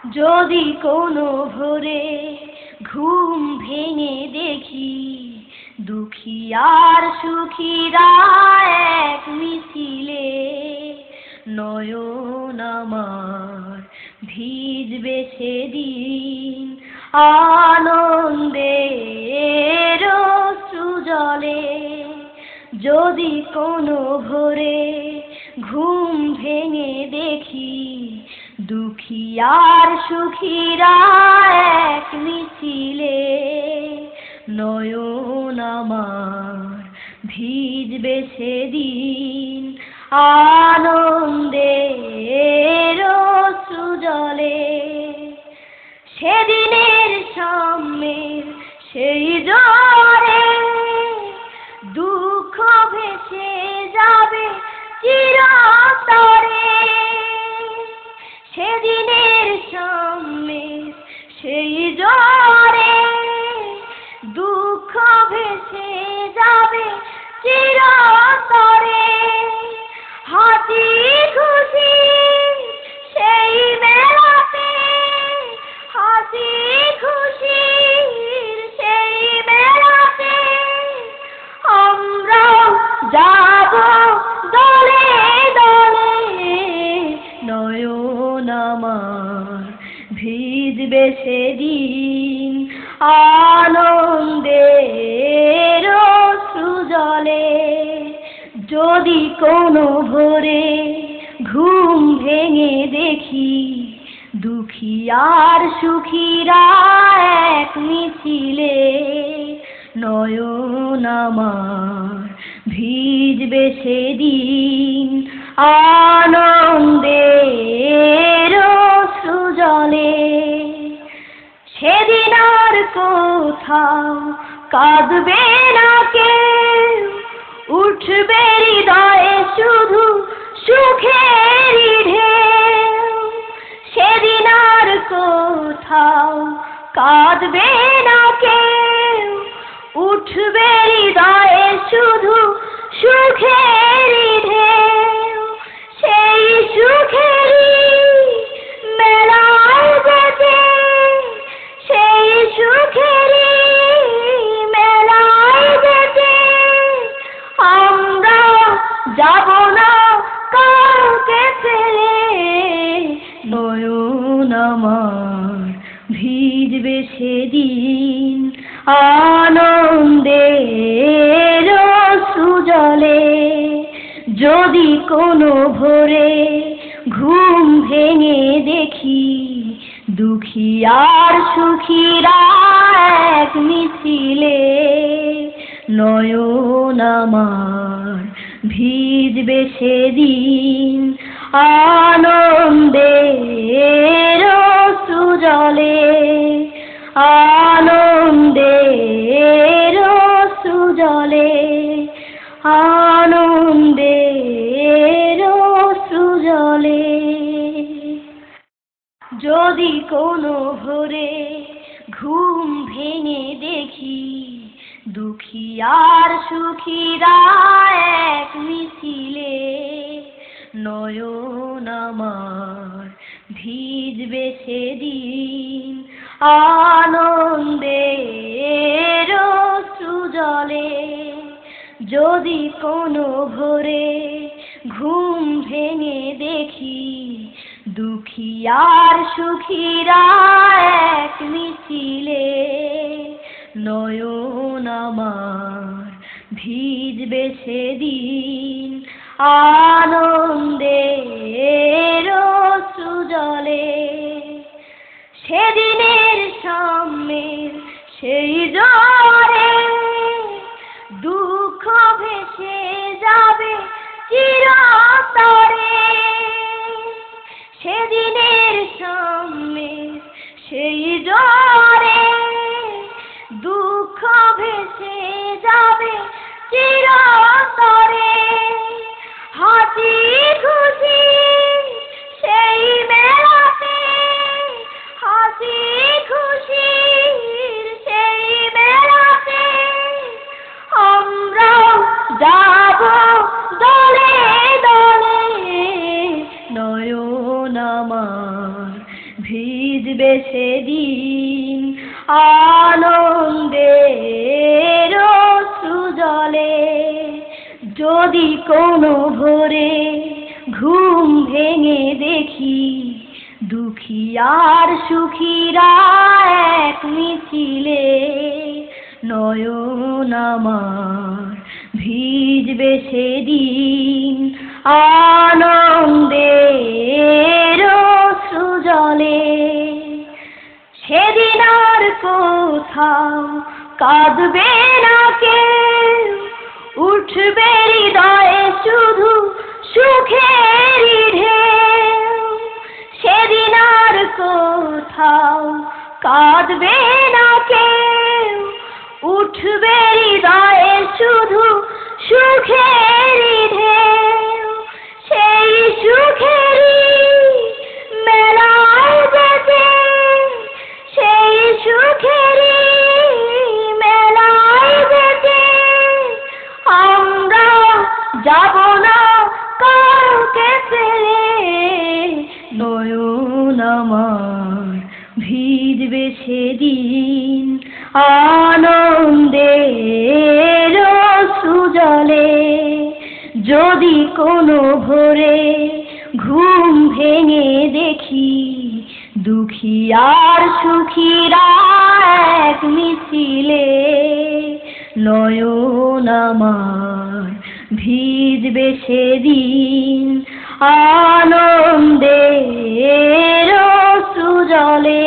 যদি কোনো ভোরে ঘুম ভেঙে দেখি দুঃখী আর সুখীরা এক মিছিলে, নয়ন আমার ভিজবে সেদিন আনন্দের অশ্রুজলে। যদি কোনো ভোরে ঘুম ভেঙে দেখি দুঃখী আর সুখীরা এক মিছিলে, নয়ন আমার ভিজবে সেদিন আনন্দের অশ্রুজলে। সেদিনের সামনের সেই জোয়ারে দুঃখ ভেসে যাবে চিরতরে। সেদিনের সামনের সেই জোয়ারে দুঃখ ভেসে যাবে চিরতরে। হাসি খুশি সেই মেলাতে, হাসি খুশির সেই মেলাতে আমরা যাব দলে দলে, নয়ন আমার ভিজবে সেদিন আনন্দের অশ্রুজলে। যদি কোনো ভোরে ঘুম ভেঙে দেখি দুঃখী আর সুখীরা এক মিছিলে, নয়ন আমার ভিজবে সেদিন আনন্দের অশ্রুজলে। সেদিন আর কোথাও কাঁদবে না কেউ, উঠবে হৃদয়ে শুধু সুখেরই ঢেউ। সেদিন আর কোথাও কাঁদবে না কেউ, উঠবে হৃদয়ে শুধু সুখেরই ঢেউ। সেই সুখেরই মেলায় যেতে, সেই সুখেরই মেলায় যেতে আমরা যাব না কাউকে ফেলে, নয়ন আমার ভিজবে সেদিন আনন্দের অশ্রুজলে। যদি কোনো ভোরে ঘুম ভেঙে দেখি দুঃখী আর সুখীরা এক মিছিলে, নয়ন আমার ভিজবে সেদিন আনন্দের অশ্রুজলে, আনন্দের অশ্রুজলে, আনন্দের অশ্রুজলে। যদি কোনো ভোরে ঘুম ভেঙে দেখি দুঃখী আর সুখীরা এক মিছিলে, নয়ন আমার ভিজবে সেদিন আনন্দের অশ্রুজলে। যদি কোনো ভোরে ঘুম ভেঙে দেখি দুঃখী আর সুখীরা এক মিছিলে, নয়ন আমার ভিজবে সেদিন আনন্দের অশ্রুজলে। সেদিনের সামনের সেই জোয়ারে দুঃখ ভেসে যাবে চিরতরে। সেদিনের সামনের সেই জোয়ারে দুঃখ ভেসে যাবে চিরতরে। হাসি খুশি সেই মেলাতে, হাসি খুশির সেই মেলাতে আমরা যাব দলে দলে, নয়ন আমার ভিজবে সেদিন আনন্দের অশ্রুজলে। যদি কোনো ভোরে ঘুম ভেঙে দেখি দুঃখী আর সুখীরা এক মিছিলে, নয়ন আমার ভিজবে সেদিন আনন্দের অশ্রুজলে। সেদিন আর কোথাও কাঁদবে না কেউ, উঠবে হৃদয়ে শুধু সুখেরই ঢেউ। সেদিন আর কোথাও কাঁদবে না কেউ, উঠবে হৃদয়ে শুধু সুখেরই ঢেউ। সেই সুখেরই মেলায় যেতে, সেই সুখেরই মেলায় যেতে আমরা যাব না কাউকে ফেলে, নয়ন আমার ভিজবে সেদিন আনন্দের অশ্রুজলে। যদি কোনো ভোরে ঘুম ভেঙে দেখি দুঃখী আর সুখীরা এক মিছিলে, নয়ন আমার ভিজবে সেদিন আনন্দের অশ্রুজলে।